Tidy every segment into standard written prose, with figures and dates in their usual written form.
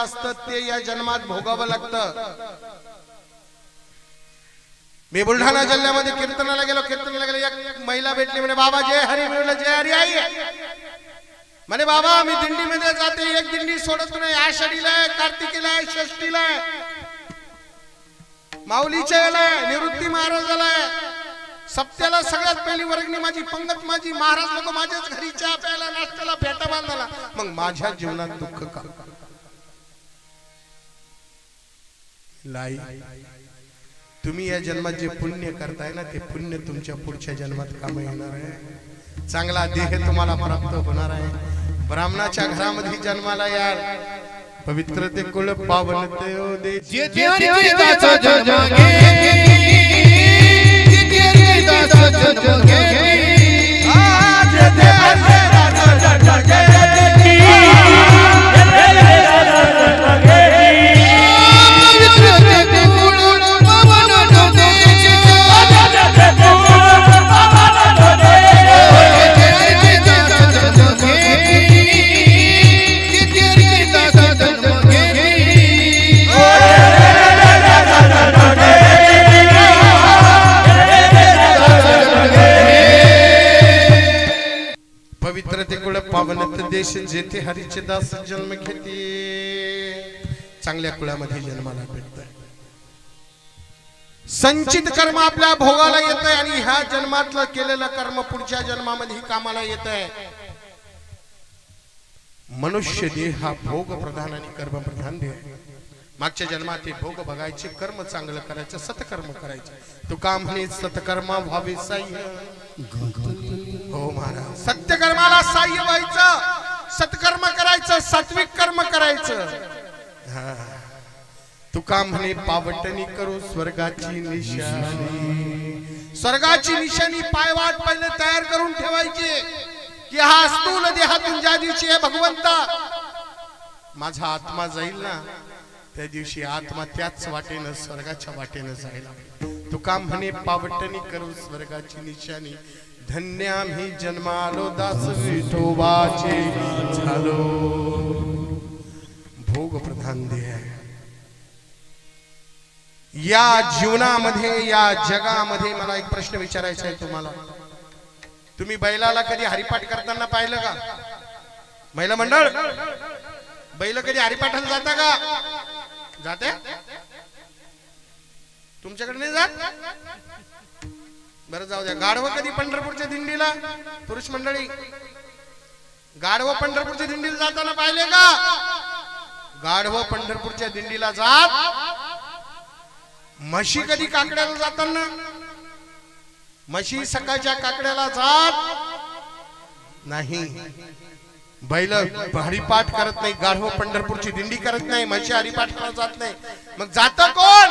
असतं ते या जन्मात भोगावं लागतं। मी बुलढाणा जिल्ह्यामध्ये कीर्तनाला गेलो, एक महिला भेटली, म्हणे बाबा जय हरी, म्हणलं जय हरी आई। म्हणे बाबा मी दिंडीमध्ये जाते, एक दिंडी सोडत नाही, आषाढीला आहे, कार्तिकीला आहे, षष्टीला आहे, माऊलीच्या याला आहे, निवृत्ती महाराजाला आहे, सप्त्याला सगळ्यात पहिली वर्गणी माझी, पंगत माझी, महाराज लोक माझ्याच घरी चहा प्यायला, नाश्त्याला, फेटा बांधायला, मग माझ्या जीवनात दुःख का? लाई तुम्ही या जन्मात जे पुण्य करताय ना, ते पुण्य तुमच्या पुढच्या जन्मात काम येणार आहे। चांगला देह तुम्हाला प्राप्त होणार आहे। ब्राह्मणाच्या घरामध्ये जन्माला याल, पवित्र ते कुळ पावन ते ओ दे, देश जेथे हरीचे दास जन्म घेते, चांगल्या कुळामध्ये जन्माला भेटत। संचित कर्म आपल्या भोगाला येत आहे आणि ह्या जन्मातलं केलेलं कर्म पुढच्या जन्मामध्ये कामाला येत आहे। मनुष्य देह हा भोग प्रधान आणि कर्म प्रधान देह आहे। मागच्या जन्मात ते भोग बघायचे, कर्म चांगलं करायचं, सत्कर्म करायचं। तुका म्हणे सत्कर्मा व्हावे साह्य, हो महाराज सत्यकर्माला साह्य व्हायचं, सत्कर्म करायचं, सात्विक कर्म करायचं। तुका म्हणे पावटणी करू स्वर्गाची निशाणी, स्वर्गाची निशाणी पायवाट पहिले तयार करून ठेवायची की हा स्थूल देहातून ज्या दिवशी हे भगवंता माझा आत्मा जाईल ना, त्या दिवशी आत्मा त्याच वाटेनं स्वर्गाच्या वाटेनं जाईल। तुका म्हणे पावटणी करू स्वर्गाची निशाणी, धन्य आम्ही जन्मालो दास विठोबाचे झालो। भोग प्रधान देह आहे। या जीवनामध्ये, या जगामध्ये मला एक प्रश्न विचारायचा आहे तुम्हाला। तुम्ही बैलाला कधी हरिपाठ करताना पाहिलं का? महिला मंडळ, बैल कधी हरिपाठाला जाता का? जाते? तुमच्याकडे नाही जात? बरं जाऊ द्या। गाढव कधी पंढरपूरच्या दिंडीला, पुरुष मंडळी गाढव पंढरपूरच्या दिंडीला जाताना पाहिले का? गाढव पंढरपूरच्या दिंडीला जात। म्हशी कधी काकड्याला जाताना, म्हशी सकाळच्या काकड्याला जात नाही। बैल हरिपाठ करत नाही, गाढव पंढरपूरची दिंडी करत नाही, म्हशी हरिपाठाला जात नाही, मग जात कोण?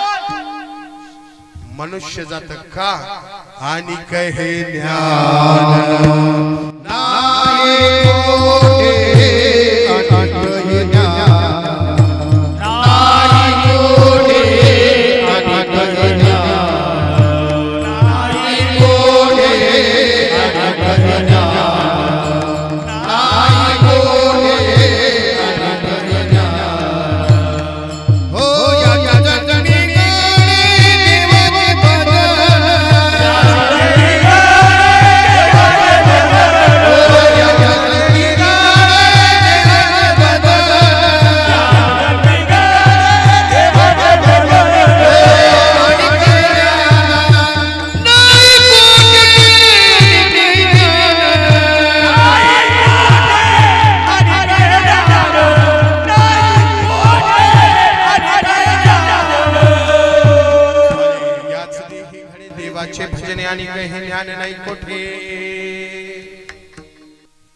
मनुष्य जात का? आणि कहे ज्ञान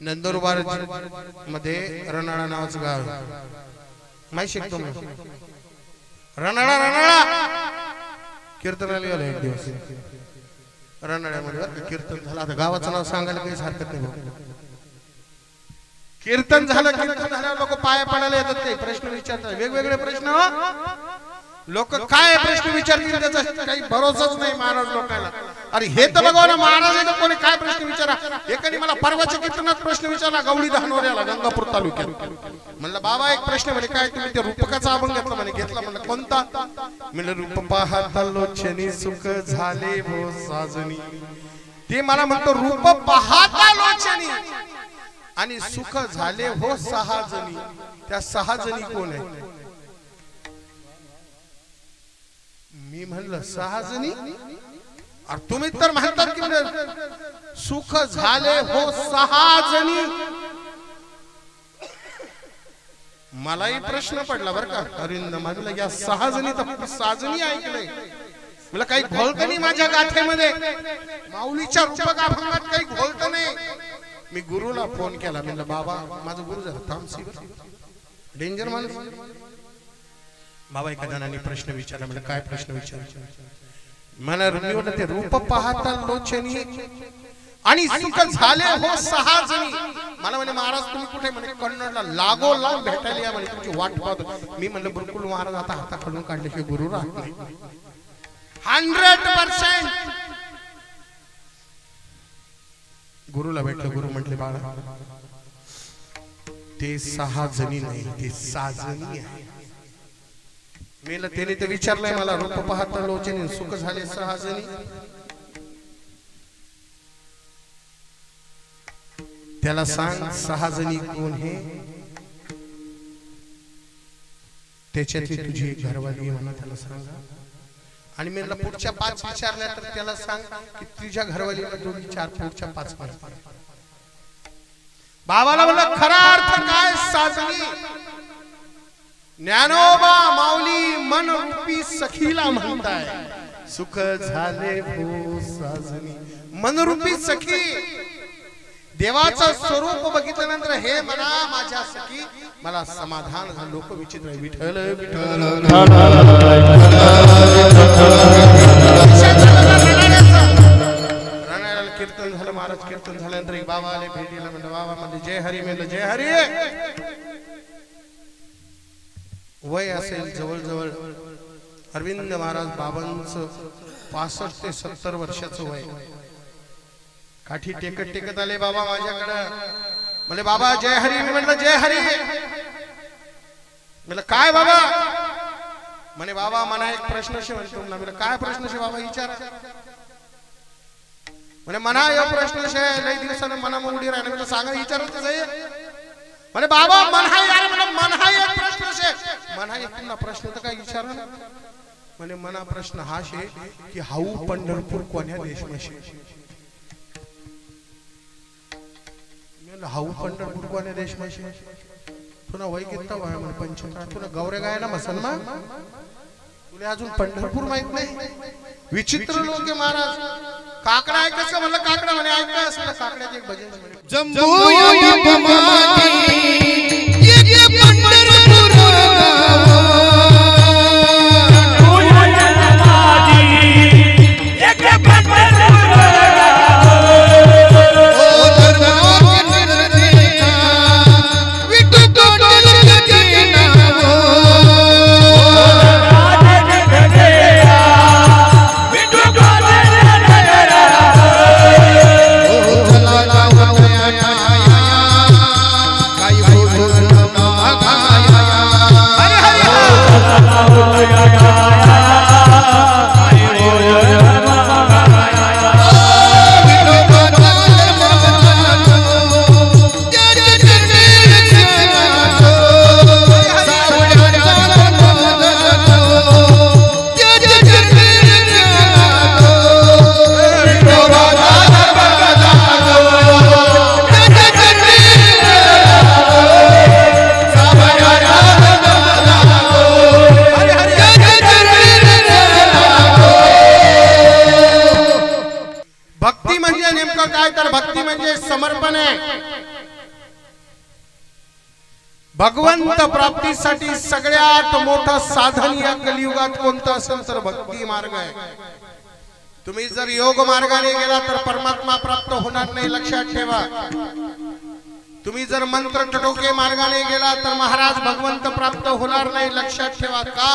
नंदुरबार मध्ये रनाळा नावाचं गाव माहिती शिकतो मी। रनाळा कीर्तनाला गेलो एक दिवस रनाळ्यामध्ये, कीर्तन झालं। आता गावाचं नाव सांगायला काहीच हरकत नाही। कीर्तन झालं, कीर्तन झाल्यावर लोक पाया पडायला येतात, ते प्रश्न विचारतात, वेगवेगळे प्रश्न। लोक काय प्रश्न विचारतील त्याचा काही भरोसाच नाही महाराज लोकांना. अरे हे तर बघा ना महाराज आहे तर कोणी काय प्रश्न विचारा. एकाने मला परवाच्या कीर्तनात प्रश्न विचारला गवळी धानोऱ्याला गंगापूर तालुक्यात. म्हणलं बाबा एक प्रश्न म्हणे काय तुम्ही ते रूपकाचा अभंग घेतला म्हणे. घेतला म्हणलं कोणता. म्हणलं रूप पाहता लोचनी सुख झाले हो साजनी. ते मला म्हणतो रूप पाहता लोचनी आणि सुख झाले हो सहा जणी. त्या सहा जणी कोण आहे. मी म्हणलं सहा जणी. अरे तुम्ही तर म्हणतात की सुख झाले हो सहा जणी. मलाही प्रश्न पडला बरं का अरिंद. म्हणलं या सहा जणी तर सहा जणी ऐकलंय. मला काही घोळत नाही माझ्या गाठेमध्ये. माऊलीच्या रूपक अभंगात काही घोळत नाही. मी गुरुला फोन केला. म्हणलं बाबा माझं गुरु जरा थांबसी डेंजर माणूस. बाबा एका जणांनी प्रश्न विचारला. म्हणजे काय प्रश्न विचारला. मला मी म्हटलं ते रूप पाहता लोचनी आणि सुख झाले हो सहा जणी. मला म्हणे महाराज तुम्ही कुठे. म्हणे कन्नडला लागो लाग भेटायला या म्हणे तुमची वाट पाहतो. मी म्हणलं बिलकुल महाराज आता हाता खालून काढले की गुरु राहत नाही. 100% गुरुला भेटलं. गुरु म्हटले बाळा ते सहा जणी नाही ते सहा जणी आहे. मेला त्याने तर विचारलंय मला रूप पाहता लोचनी सुख झाले सहा जणी. त्याला सांग सहा जणी कोण हे. त्याच्यातली तुझी घरवाली म्हणा त्याला सांगा. आणि मी पुढच्या 5 विचारल्या तर त्याला सांग की तुझ्या घरवालीला जोडी 4 पुढच्या 5 बाबाला म्हणलं खरा अर्थ काय साजनी. ज्ञानोबा माऊली मन रूपी सखीला म्हणताय सुख झाले हो साजनी. मनरूपी सखी देवाचं स्वरूप बघितल्यानंतर हे म्हणा माझ्या सखी मला समाधान झालं. लोक विचित्र विठ्ठल विठ्ठल रणाला कीर्तन झालं. महाराज कीर्तन झाल्यानंतर एक बाबा आले भेटीला. म्हणलं बाबा म्हणजे जय हरी. म्हणलं जय हरी. वय असेल जवळजवळ अरविंद महाराज बाबांचं 65 ते 70 वर्षाचं वय. काठी टेकत टेकत आले बाबा माझ्याकडं. म्हणजे बाबा जय हरी. मी म्हणलं जय हरी. म्हणलं काय बाबा. म्हणे बाबा मला एक प्रश्न शे म्हणतो. म्हणलं काय प्रश्न शे बाबा विचारा. म्हणे मना यो प्रश्न शे लई दिवसाने मना उडी राहिला. म्हणलं सांगा विचारत जाईल. म्हणे बाबा मन हाय यार. म्हणलं मन हाय एक प्रश्न शे. मन हाय पुन्हा प्रश्न तर काय विचारा. म्हणे मना प्रश्न हा शे की हाऊ पंढरपूर कोण्या देशमाशे. हाऊ पंढरपूर कोण्या देशमाशे. तुला वय किती वय. म्हणे 85. तुला गौऱ्या गायला मुसलमान. तुला अजून पंढरपूर माहित नाही. विचित्र लोक आहे महाराज. काकडा ऐकायचं म्हणलं काकडा. म्हणे ऐका असं काकड्यात एक भजन म्हणे जम्बो भगवंत प्राप्तीसाठी सगळ्यात मोठं साधन या कलियुगात कोणतं असेल तर भक्ती मार्ग आहे. तुम्ही जर योग मार्गाने गेला तर परमात्मा प्राप्त होणार नाही. लक्षात ठेवा. तुम्ही जर मंत्र टटोके मार्गाने गेला तर महाराज भगवंत प्राप्त होणार नाही, लक्षात ठेवा। का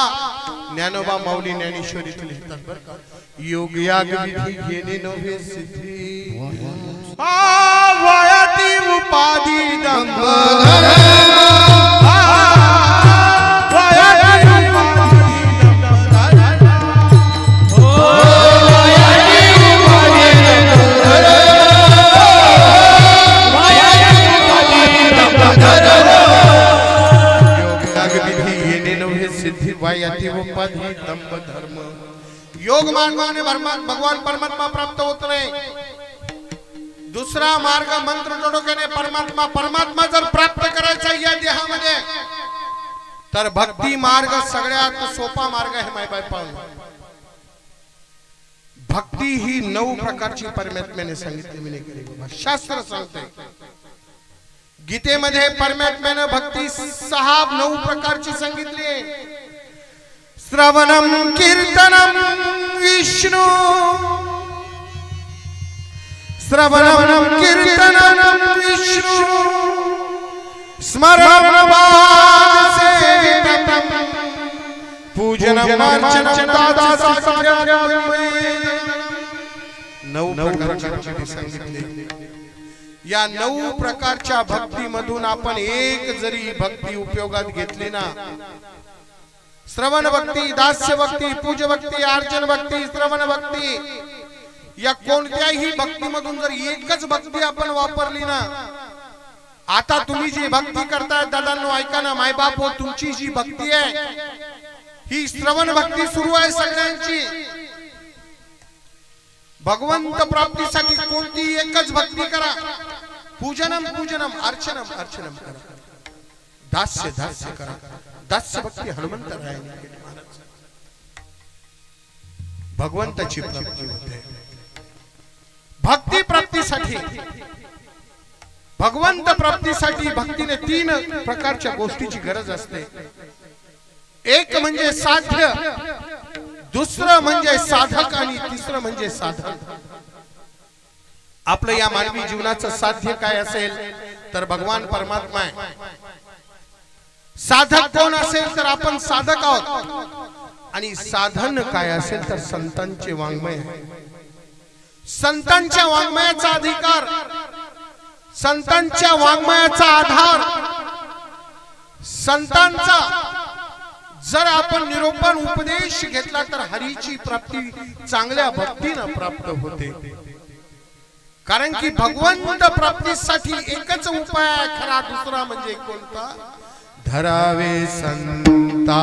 ज्ञानोबा माऊली ज्ञानेश्वरीत लिहितात बरं का, योग याग विधी घेणे नव्हे सिद्धी, वयाती उपाधी दंभ धर्म। योग मार्गाने भगवान परमात्मा प्राप्त होत नाही। दुसरा मार्ग मंत्र टोटोक्याने परमात्मा जर प्राप्त करायचा या देहामध्ये तर भक्ती मार्ग सगळ्यात सोपा मार्ग आहे। माय बाय पाहून भक्ती ही 9 प्रकारची परमात्म्याने सांगितली, मी नाही बाबा, शास्त्र सांगते। गीतेमध्ये परमात्म्याने भक्ती 9 प्रकारची सांगितली आहे। श्रवणम कीर्तनम विष्णु, श्रवणम कीर्तनम विष्णु, स्मरणम सेवितम, पूजनम अर्चनम दादासाख्यम। 9 प्रकारची सांगितली। या 9 प्रकारच्या भक्ती मधून आपण एक जरी भक्ती उपयोगात घेतली ना, श्रवण भक्ती, दास्य भक्ती, पूज भक्ती, अर्चन भक्ती, श्रवण भक्ती, या कोणत्याही भक्ती मधून जर एकच भक्ती आपण वापरली ना, आता तुम्ही जी भक्ती करताय दादांनो ऐका ना, माय बाप हो, तुमची जी भक्ती आहे ही श्रवण भक्ती सुरू आहे सगळ्यांची। भगवंत प्राप्तीसाठी कोणती एकच भक्ती करा, पूजनम पूजनम, अर्चनम अर्चनम करा, दास्य दास्य करा। दास्य भक्ती हनुमंत रायाने केली महाराज, भगवंताची प्राप्ती होते। भक्ती प्राप्तीसाठी, भगवंत प्राप्तीसाठी भक्तीने 3 प्रकारच्या गोष्टीची गरज असते। एक म्हणजे साध्य, दुसरं म्हणजे साधक आणि तिसरं म्हणजे साधन। आपलं या मानवी जीवनाचं साध्य काय असेल तर भगवान परमात्मा आहे। साधक कोण असेल तर आपण साधक आहोत, आणि साधन काय असेल तर संतांचे वाङ्मय आहे। संतांच्या वाङ्मयाचा अधिकार, संतांच्या वाङ्मयाचा आधार, संतांचा जर आपण निरूपण उपदेश घेतला तर हरीची प्राप्ती चांगल्या भक्तीने प्राप्त होते। कारण की भगवंत प्राप्तीसाठी एकच उपाय आहे खरा, दुसरा म्हणजे कोणता? धरावे संता